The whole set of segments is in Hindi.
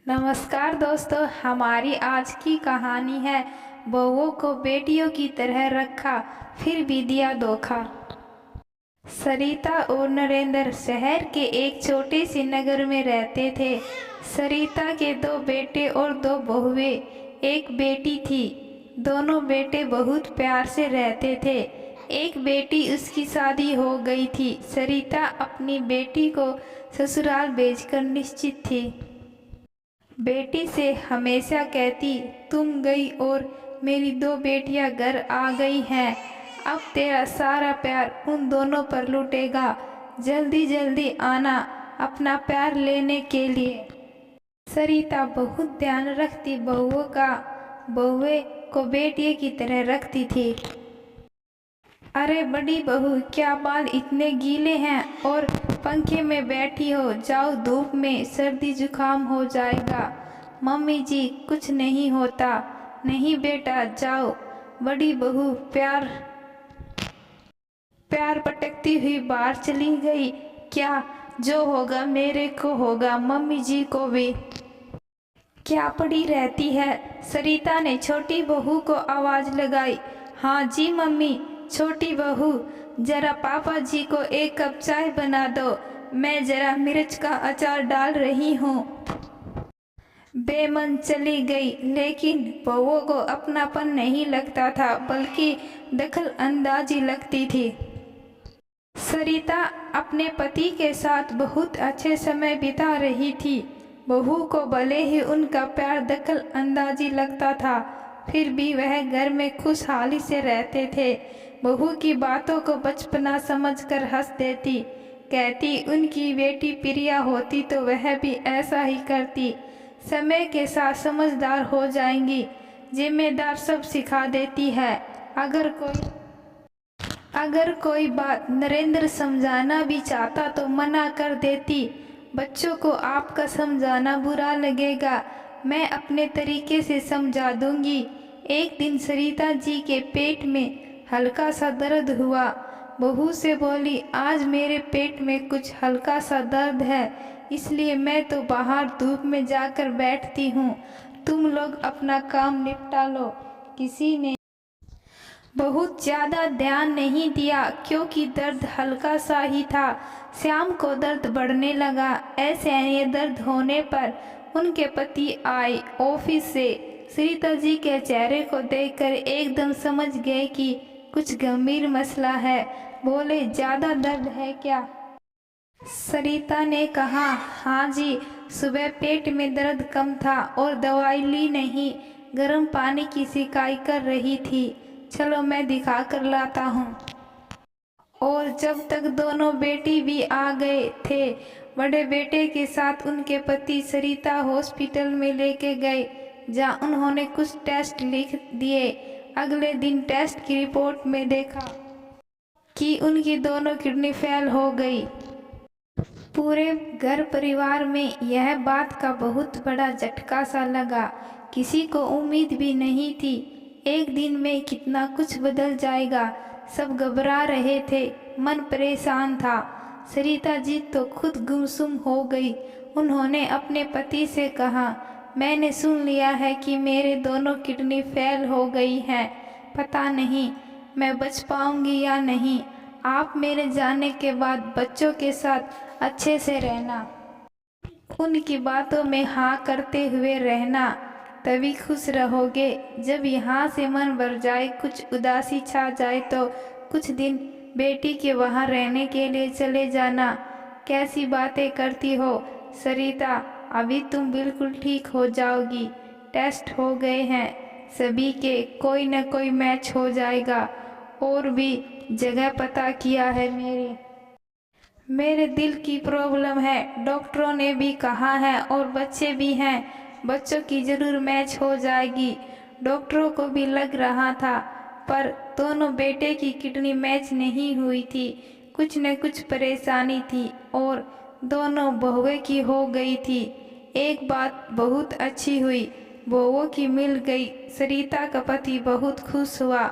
नमस्कार दोस्तों, हमारी आज की कहानी है बहुओं को बेटियों की तरह रखा फिर भी दिया धोखा। सरिता और नरेंद्र शहर के एक छोटे से नगर में रहते थे। सरिता के दो बेटे और दो बहुएं, एक बेटी थी। दोनों बेटे बहुत प्यार से रहते थे। एक बेटी उसकी शादी हो गई थी। सरिता अपनी बेटी को ससुराल भेजकर निश्चित थी। बेटी से हमेशा कहती, तुम गई और मेरी दो बेटियां घर आ गई हैं। अब तेरा सारा प्यार उन दोनों पर लुटेगा। जल्दी जल्दी आना अपना प्यार लेने के लिए। सरिता बहुत ध्यान रखती बहुओं का। बहुए को बेटियों की तरह रखती थी। अरे बड़ी बहू, क्या बाल इतने गीले हैं और पंखे में बैठी हो? जाओ, धूप में सर्दी जुकाम हो जाएगा। मम्मी जी, कुछ नहीं होता। नहीं बेटा, जाओ। बड़ी बहू प्यार प्यार पटकती हुई बाहर चली गई। क्या जो होगा मेरे को होगा, मम्मी जी को भी क्या पड़ी रहती है। सरिता ने छोटी बहू को आवाज लगाई। हाँ जी मम्मी। छोटी बहू, जरा पापा जी को एक कप चाय बना दो। मैं जरा मिर्च का अचार डाल रही हूँ। बेमन चली गई, लेकिन बहुओं को अपनापन नहीं लगता था, बल्कि दखल अंदाजी लगती थी। सरिता अपने पति के साथ बहुत अच्छे समय बिता रही थी। बहू को भले ही उनका प्यार दखल अंदाजी लगता था, फिर भी वह घर में खुशहाली से रहते थे। बहू की बातों को बचपना समझकर हंस देती। कहती, उनकी बेटी प्रिया होती तो वह भी ऐसा ही करती। समय के साथ समझदार हो जाएंगी। जिम्मेदार सब सिखा देती है। अगर कोई बात नरेंद्र समझाना भी चाहता तो मना कर देती। बच्चों को आपका समझाना बुरा लगेगा, मैं अपने तरीके से समझा दूंगी। एक दिन सरिता जी के पेट में हल्का सा दर्द हुआ। बहू से बोली, आज मेरे पेट में कुछ हल्का सा दर्द है, इसलिए मैं तो बाहर धूप में जाकर बैठती हूँ। तुम लोग अपना काम निपटा लो। किसी ने बहुत ज़्यादा ध्यान नहीं दिया, क्योंकि दर्द हल्का सा ही था। श्याम को दर्द बढ़ने लगा। ऐसे ये दर्द होने पर उनके पति आए ऑफिस से। सरिता जी के चेहरे को देखकर एकदम समझ गए कि कुछ गंभीर मसला है। बोले, ज़्यादा दर्द है क्या? सरिता ने कहा, हाँ जी, सुबह पेट में दर्द कम था और दवाई ली नहीं। गर्म पानी की शिकायत कर रही थी। चलो मैं दिखा कर लाता हूँ। और जब तक दोनों बेटी भी आ गए थे, बड़े बेटे के साथ उनके पति सरिता हॉस्पिटल में लेके गए, जहाँ उन्होंने कुछ टेस्ट लिख दिए। अगले दिन टेस्ट की रिपोर्ट में देखा कि उनकी दोनों किडनी फेल हो गई। पूरे घर परिवार में यह बात का बहुत बड़ा झटका सा लगा। किसी को उम्मीद भी नहीं थी एक दिन में कितना कुछ बदल जाएगा। सब घबरा रहे थे, मन परेशान था। सरिता जी तो खुद गुमसुम हो गई। उन्होंने अपने पति से कहा, मैंने सुन लिया है कि मेरे दोनों किडनी फेल हो गई हैं। पता नहीं मैं बच पाऊंगी या नहीं। आप मेरे जाने के बाद बच्चों के साथ अच्छे से रहना, उनकी बातों में हाँ करते हुए रहना, तभी खुश रहोगे। जब यहाँ से मन भर जाए, कुछ उदासी छा जाए तो कुछ दिन बेटी के वहाँ रहने के लिए चले जाना। कैसी बातें करती हो सरिता, अभी तुम बिल्कुल ठीक हो जाओगी। टेस्ट हो गए हैं सभी के, कोई न कोई मैच हो जाएगा। और भी जगह पता किया है। मेरे दिल की प्रॉब्लम है, डॉक्टरों ने भी कहा है, और बच्चे भी हैं, बच्चों की जरूर मैच हो जाएगी। डॉक्टरों को भी लग रहा था, पर दोनों बेटे की किडनी मैच नहीं हुई थी। कुछ न कुछ परेशानी थी और दोनों बहुएं की हो गई थी। एक बात बहुत अच्छी हुई, बहुओं की मिल गई। सरिता का पति बहुत खुश हुआ,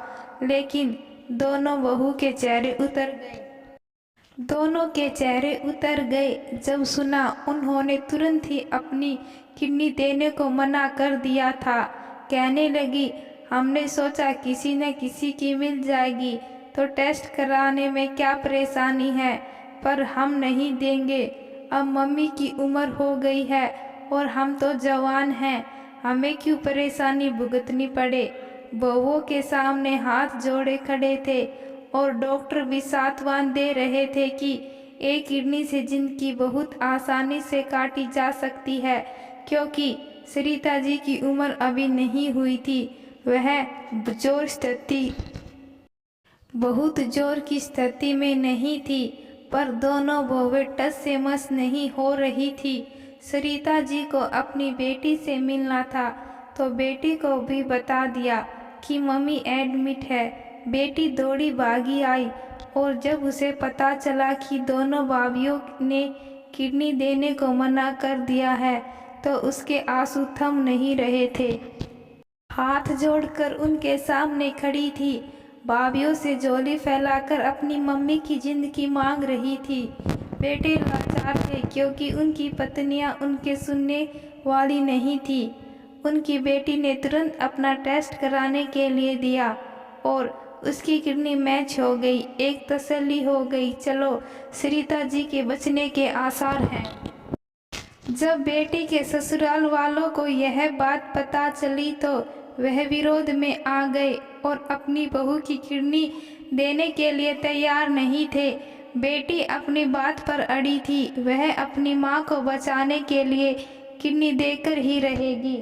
लेकिन दोनों बहू के चेहरे उतर गए। दोनों के चेहरे उतर गए जब सुना उन्होंने तुरंत ही अपनी किडनी देने को मना कर दिया था। कहने लगी, हमने सोचा किसी न किसी की मिल जाएगी तो टेस्ट कराने में क्या परेशानी है, पर हम नहीं देंगे। अब मम्मी की उम्र हो गई है और हम तो जवान हैं, हमें क्यों परेशानी भुगतनी पड़े। बहुओं के सामने हाथ जोड़े खड़े थे और डॉक्टर भी सांत्वना दे रहे थे कि एक किडनी से जिंदगी बहुत आसानी से काटी जा सकती है, क्योंकि सरिता जी की उम्र अभी नहीं हुई थी। वह बहुत जोर की स्थिति में नहीं थी, पर दोनों बहुएं टस से मस नहीं हो रही थी। सरिता जी को अपनी बेटी से मिलना था तो बेटी को भी बता दिया कि मम्मी एडमिट है। बेटी दौड़ी भागी आई और जब उसे पता चला कि दोनों भाभीियों ने किडनी देने को मना कर दिया है तो उसके आंसू थम नहीं रहे थे। हाथ जोड़कर उनके सामने खड़ी थी, भाभीियों से झोली फैलाकर अपनी मम्मी की जिंदगी मांग रही थी। बेटे लाचार थे क्योंकि उनकी पत्नियां उनके सुनने वाली नहीं थी। उनकी बेटी ने तुरंत अपना टेस्ट कराने के लिए दिया और उसकी किडनी मैच हो गई। एक तसल्ली हो गई, चलो सरिता जी के बचने के आसार हैं। जब बेटी के ससुराल वालों को यह बात पता चली तो वह विरोध में आ गए और अपनी बहू की किडनी देने के लिए तैयार नहीं थे। बेटी अपनी बात पर अड़ी थी, वह अपनी मां को बचाने के लिए किडनी देकर ही रहेगी,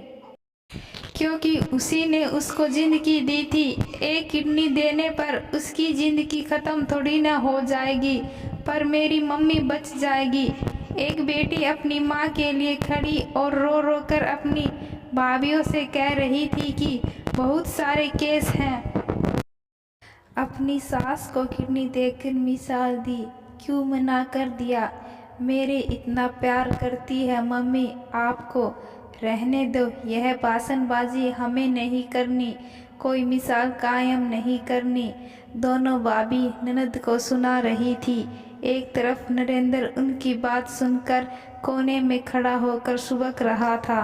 क्योंकि उसी ने उसको जिंदगी दी थी। एक किडनी देने पर उसकी जिंदगी खत्म थोड़ी ना हो जाएगी, पर मेरी मम्मी बच जाएगी। एक बेटी अपनी माँ के लिए खड़ी और रो रो कर अपनी भाभीियों से कह रही थी कि बहुत सारे केस हैं। अपनी सास को किडनी देकर मिसाल दी, क्यों मना कर दिया। मेरे इतना प्यार करती है मम्मी, आपको रहने दो, यह भाषणबाजी हमें नहीं करनी, कोई मिसाल कायम नहीं करनी। दोनों भाभी ननद को सुना रही थी। एक तरफ नरेंद्र उनकी बात सुनकर कोने में खड़ा होकर सुबक रहा था।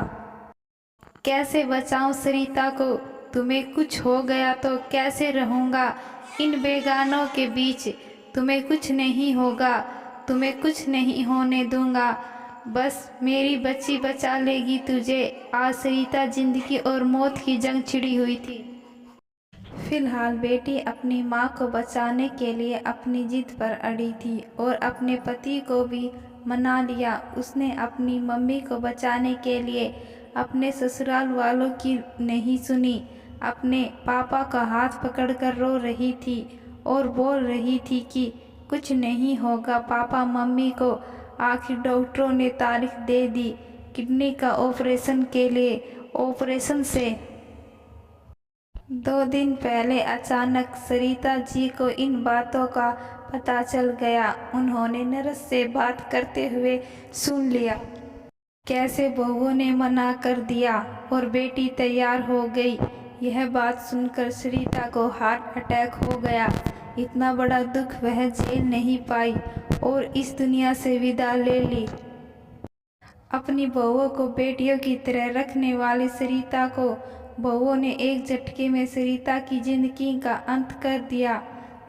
कैसे बचाऊं सरिता को, तुम्हें कुछ हो गया तो कैसे रहूँगा इन बेगानों के बीच। तुम्हें कुछ नहीं होगा, तुम्हें कुछ नहीं होने दूंगा, बस मेरी बच्ची बचा लेगी तुझे। आज सरिता जिंदगी और मौत की जंग छिड़ी हुई थी। फिलहाल बेटी अपनी मां को बचाने के लिए अपनी जिद पर अड़ी थी और अपने पति को भी मना लिया। उसने अपनी मम्मी को बचाने के लिए अपने ससुराल वालों की नहीं सुनी। अपने पापा का हाथ पकड़कर रो रही थी और बोल रही थी कि कुछ नहीं होगा पापा मम्मी को। आखिर डॉक्टरों ने तारीख दे दी किडनी का ऑपरेशन के लिए। ऑपरेशन से 2 दिन पहले अचानक सरिता जी को इन बातों का पता चल गया। उन्होंने नर्स से बात करते हुए सुन लिया कैसे बहुओं ने मना कर दिया और बेटी तैयार हो गई। यह बात सुनकर सरिता को हार्ट अटैक हो गया। इतना बड़ा दुख वह झेल नहीं पाई और इस दुनिया से विदा ले ली। अपनी बहुओं को बेटियों की तरह रखने वाली सरिता को बहुओं ने एक झटके में सरिता की जिंदगी का अंत कर दिया।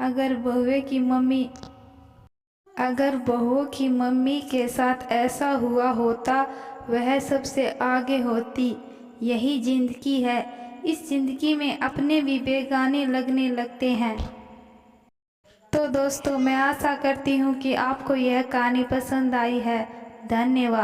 अगर बहुओं की मम्मी के साथ ऐसा हुआ होता, वह सबसे आगे होती। यही जिंदगी है, इस जिंदगी में अपने भी बेगाने लगने लगते हैं। तो दोस्तों, मैं आशा करती हूँ कि आपको यह कहानी पसंद आई है। धन्यवाद।